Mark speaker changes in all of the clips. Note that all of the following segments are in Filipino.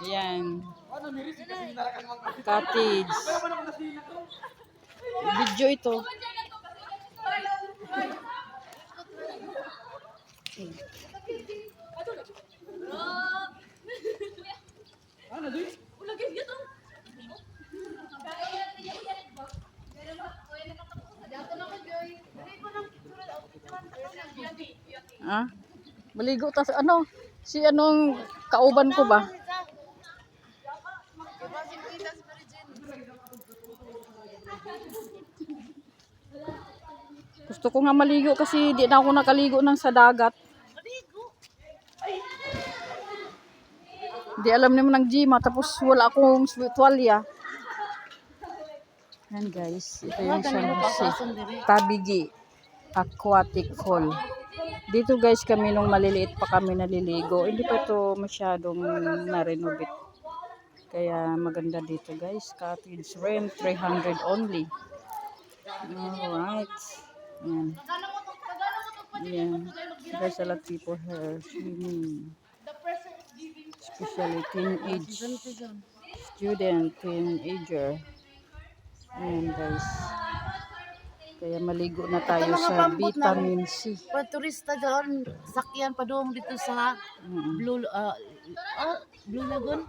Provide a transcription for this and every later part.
Speaker 1: Ayan. Cottage. Video ito. Ah? Maligo tas ano? Si anong kauban ko ba? Gusto ko nga maligo kasi di na ako nakaligo ng sa dagat. Di alam naman ng Gima tapos wala akong tuwalya. Yan guys, ito yung San Jose Tabigi Aquatic Hall. Dito guys kami nung maliliit pa kami naliligo. Hindi pa ito masyadong na-renovate. Kaya maganda dito guys. Cottage rent 300 only. Alright. Yan. Yan. There's a lot of people here swimming. Especially teenage student, teenager. Ayan guys. Kaya maligo na tayo sa vitamin C.
Speaker 2: Pa turista doon, sakyan pa doon dito sa Blue Lagoon.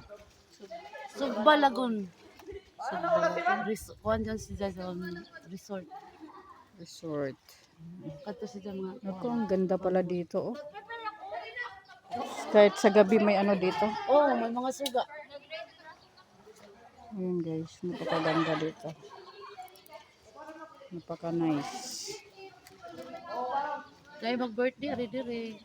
Speaker 2: Sugba Lagoon. Kuan dyan sila sa resort. Kato sila mga.
Speaker 1: Naku, ang ganda pala dito. Oh. Kahit sa gabi may ano dito.
Speaker 2: Oh, may mga suga.
Speaker 1: Ayan guys, napakaganda dito. Napaka-nice.
Speaker 2: Kaya mag-birthday, ready.